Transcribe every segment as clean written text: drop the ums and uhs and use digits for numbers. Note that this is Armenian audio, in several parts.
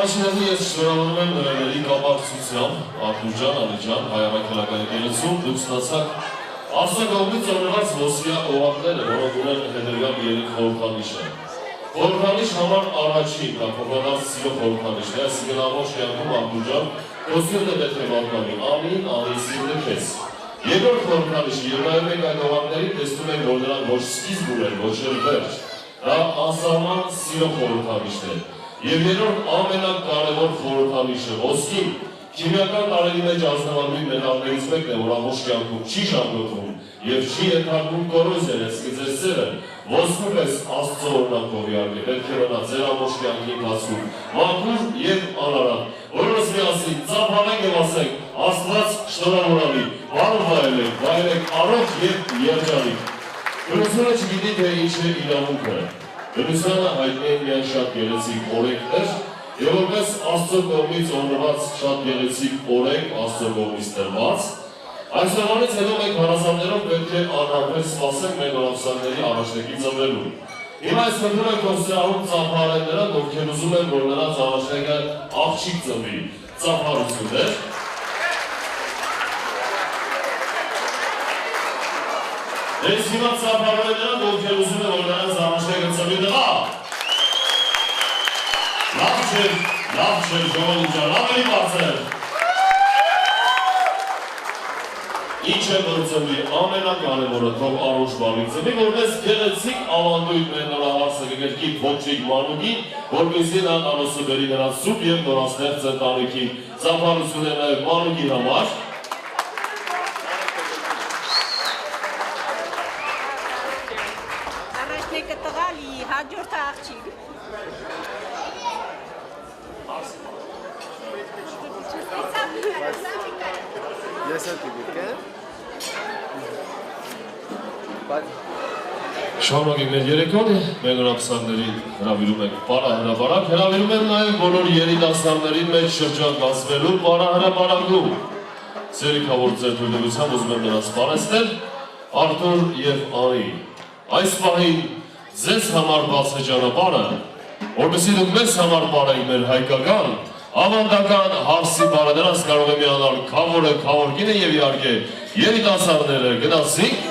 Առաջինը ես շնորհավորում եմ նվերների կապակցությամբ, Արտուր ջան, Ալի ջան, Հայ առաքելական եկեղեցում դուք ստացաք Աստծո կողմից օրհնված ոսկյա օղակները, որոնք ունեն հետևյալ 3 խորհրդանիշը։ Խորհրդանիշ համար առաջին, դա փոխադարձ սիրո խորհրդանիշն է, այսինքն ամբողջ կյանքում Արտուր ջան, Խոսյունը պետք է վարդանի, ամին, սիրտը քեզ։ Երկրորդ խորհրդանիշը, երբ նայում եք այդ օղակներին, տեսնում եք, որ նրանք ոչ սկիզբ ունեն, ոչ էլ վերջ։ Դա անսահման սիրո խորհրդանիշն է։ Եվ երրորդ ամենակարևոր խորհրդանիշը, ոսկին, քիմիական տարերի մեջ ազնվագույն մետաղներից մեկն է, որ ամբողջ կյանքում չի ժամկոտվում և չի ենթարկվում կոռոզիան, այսինքն ձեր սերը ոսկու պես Աստծո օրհնակով իհարկե, պետք է մնա ձեր ամբողջ կյանքի ընթացքում մաքուր և անարատ։ Բոլորս միասին ծափանենք և ասենք Աստված շնորհավորալի, բարով վայելեք առողջ և երջանիկ։ Բնությունը չգիտի, թե ինչ է իրավունքը։ Բնությանը հայտնի են միայն շատ գեղեցիկ օրենքներ, և որպես Աստծո կողմից օրհնված շատ գեղեցիկ օրենք Աստծո կողմից տրված, այսօրվանից հետո մենք հարազատներով պետք է անհամբեր սպասենք մեր նորամսակների առաջնեկի ծնվելուն։ Հիմա այս խնդրում ենք որ սրահում ծափահարեն նրանք, ովքեր ուզում են, որ նրանց առաջնեկը աղջիկ ծնվի, ծափահարություններ։ Ես հիմա ծափահարեն նրանք, ովքեր ուզում են, որ նրանց առաջնեկը ծնվի տղա։ Լավ չէ, ժողովուրդ ջան, ավելի բարձր։ Ինչ է որ ծնվի, ամենակարևորը թող առողջ բառի ծնվի, որպես գեղեցիկ ավանդույթ մեր նորահարսը կգրկի փոքրիկ մանուկին, որպեսզի նա անոսը բերի նրան սուրբ և նորաստեղծ ընտանիքին, ծափահարություն է նաև մանուկի համար։ Առաջնեկը տղա լի, հաջորդը աղջիկ։ Ես էլ տիպիկ է։ Շարունակենք մեր երեկոն, մեր նորամսակների հրավիրում ենք պարահրապարակ, հրավիրում եմ նաև բոլոր երիտասարդներին մեջ շրջան կազմելու պարահրապարակում։ Սերիքավոր ձեր թույլտվությամբ ուզում եմ նրանց սպանեցնել Արտուր և Անի։ Այս պահին ձեզ համար բաց է ճանապարհը, որպեսզի դուք մեզ համար պարեք մեր հայկական ավանդական հարսի բառը, դրանց կարող է միանալ քավորը, քավոր կինը և իհարկե երիտասարդները, գնացինք։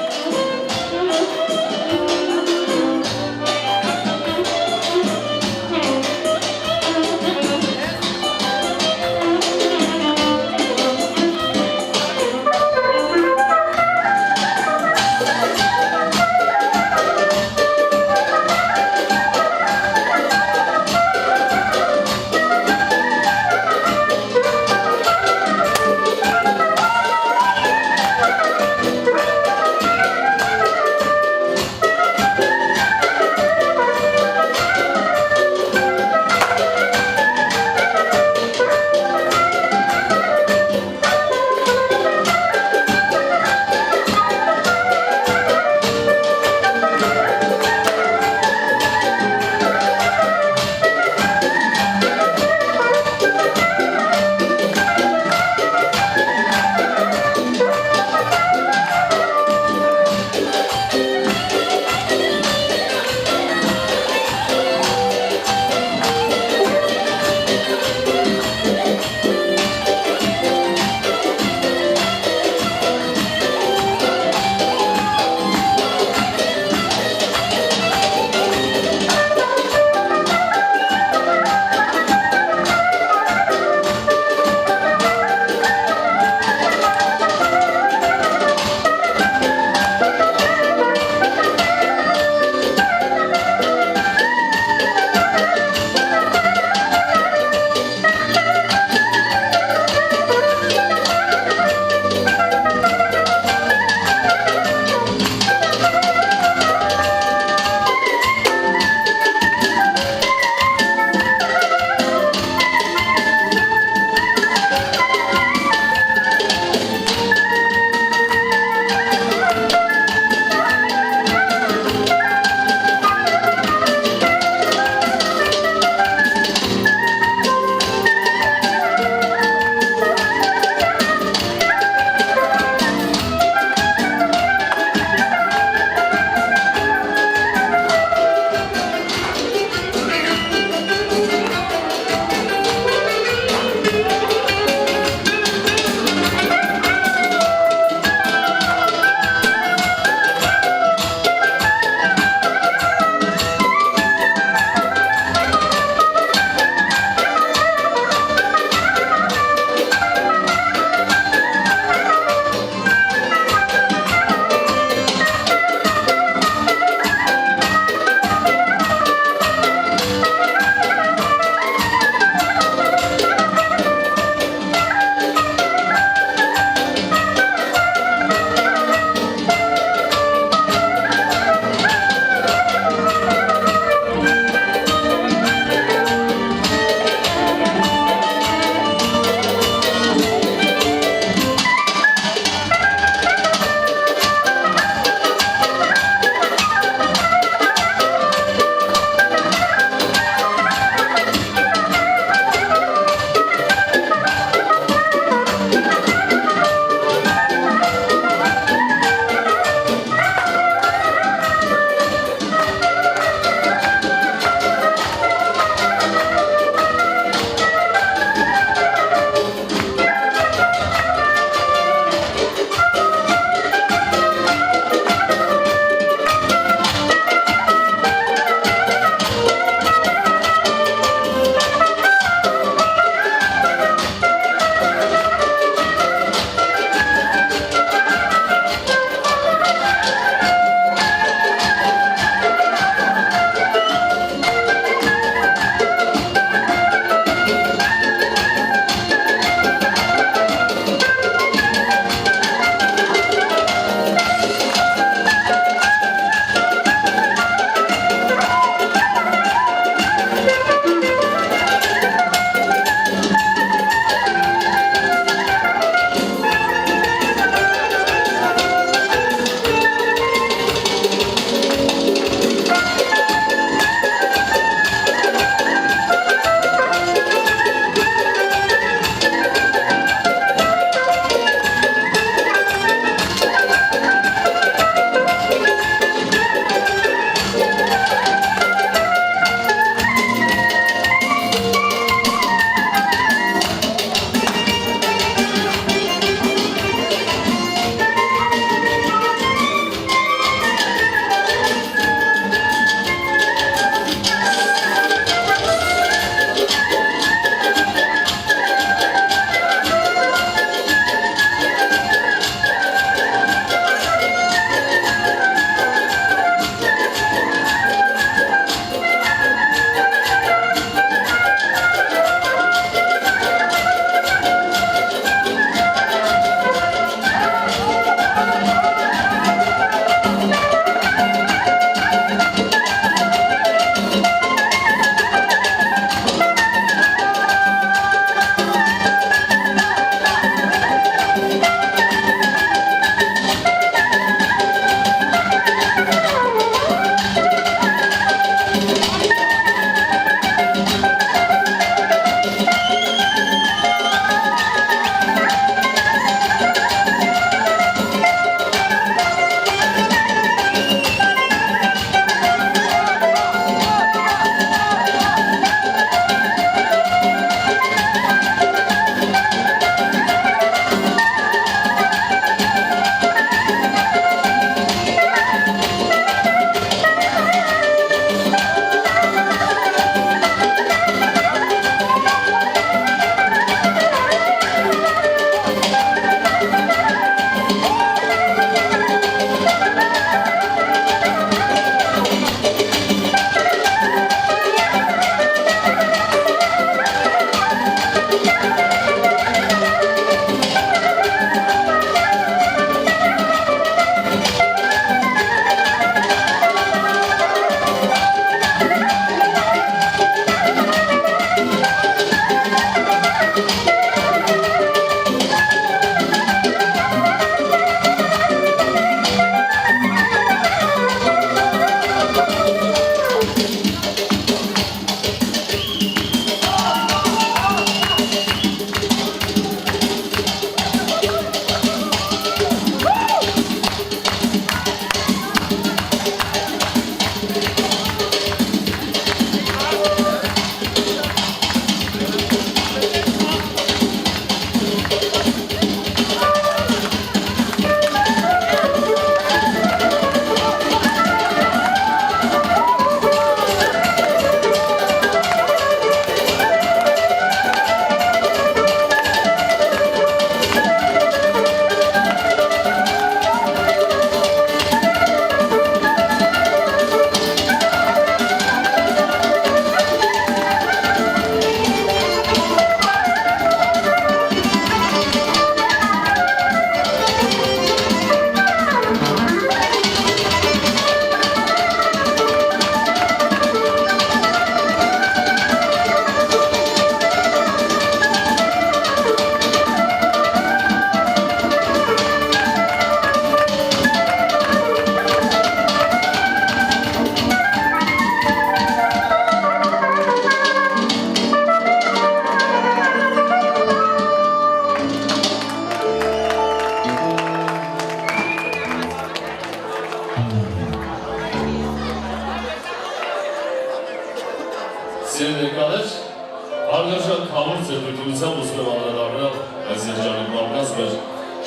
քաղաք ձեռնարկության ուսում անդրադառնալ այս երջանիկ մարդկանց մեր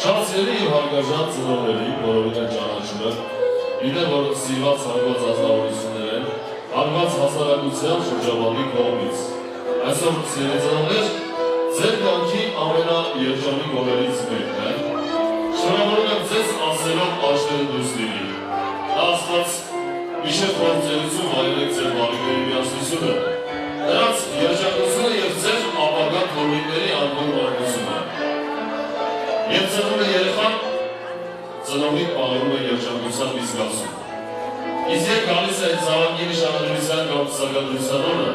շատ սիրելի եւ հարգարժան ծնողների, բոլորին են ճանաչում եմ, գիտեմ, որ սիրված հարգված ազնվորություններ են, հարգված հասարակության շրջապատի կողմից։ Այսօր սիրելի ծնողներ, ձեր կյանքի ամենաերջանիկ օրերից մեկն է։ Շնորհավորում եմ ձեզ ասելով աշտերը դուրս լինի։ Աստված միշտ փորձելություն վայելեք ձեր բարիքների միասնությունը, նրանց երջանկությունը եւ ձեր ապագա թորմիկների անգոր մարմնությունը։ Երբ ծնվում է երեխան, ծնողին պահարում է երջանկության մի զգացում։ Իսկ երբ գալիս է զավակի նշանադրության կամ սակադրության օրը,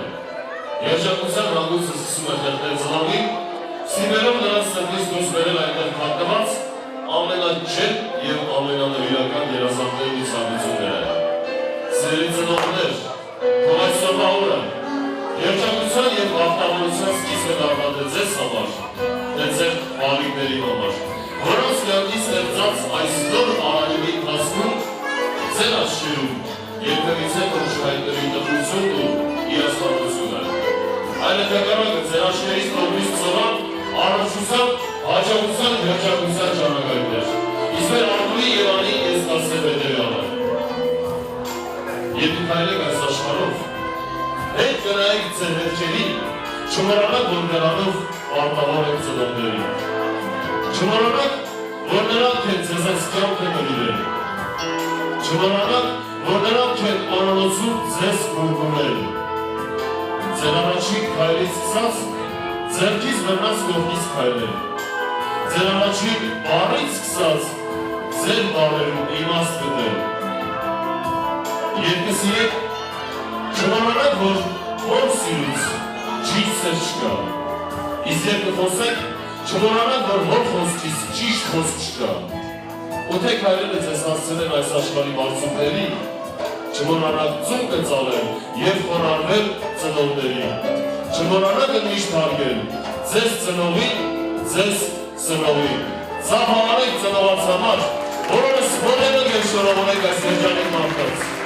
երջանկության հանգույցը սկսում է խեղդել ծնողին, ստիպելով նրանց սրտից դուրս բերել այնտեղ կանգնված ամենաչետ եւ ամենանվիրական երազանքներն ու ցանկությունները։ Սիրելի ծնողներ, թող այսօրվա օրը երջանկության եւ արտահայտության սկիզբը դառնա թե ձեզ համար, թե ձեր բարիքների համար, որոնց կյանքի ստեղծած այս նոր արարիվի ընթացքում ձեր աշխարհում երբևիցե կոչվայինների տխրությունն ու իրասպառությունը, այլընտրանքը ձեր աշխարհից կողմից ծովան առողջության, հաջողության և երջանկության ճանապարհներ, իսկ մեր Անդուի եւ Անի ես կասեմ հետեւյալը. Երբ քայլեք այս աշխարհով, հետ գնայիք ձեր հետքերին, չմոռանաք, որ նրանով արտահայտել եք ծնողներին, չմոռանաք, որ նրանք են ձեզանց կյանքը նվիրել, չմոռանաք, որ նրանք են անոնոցում ձեզ կուրկունել, ձեր առաջին քայլից սկսած, ձեռքից բռնած կողքից քայլել, ձեր առաջին բառից սկսած, ձեր բառերում իմաստ գտել, երբ կսիրեք, չմոռանաք, որ հոր սիրուց ճիշտ սեր չկա, իսկ երբ կխոսեք, չմոռանաք, որ հոր խոսքից ճիշտ խոսք չկա, ու թե քայլելը ձեզ հասցնեն այս աշխարհի բարձունքների, չմոռանաք ձուն կծալել և խոնարհվել ծնողներին, չմոռանաք միշտ հարգել ձեզ ծնողին, ձեզ ծնողին, ծափահարեք ծնողաց համար, որոնց բոլորը և շնորհավորեք այս երջանիկ մարդկանց։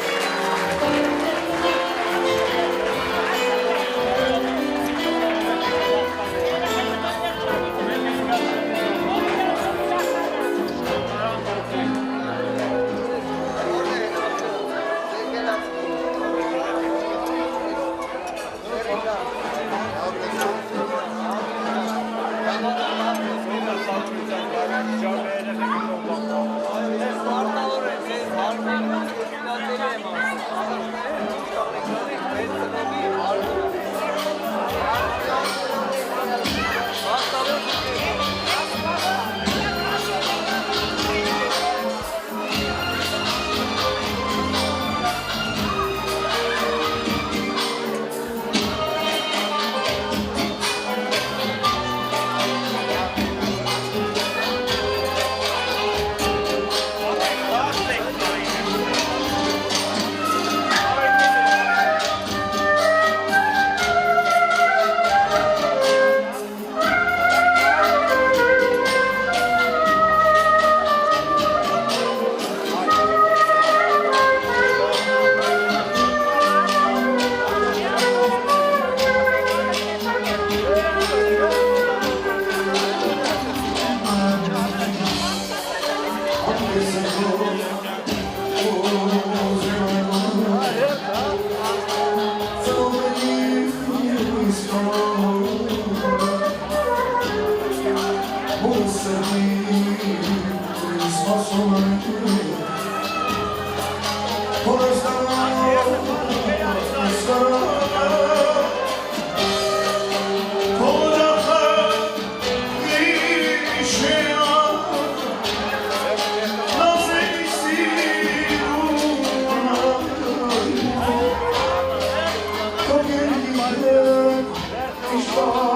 Oh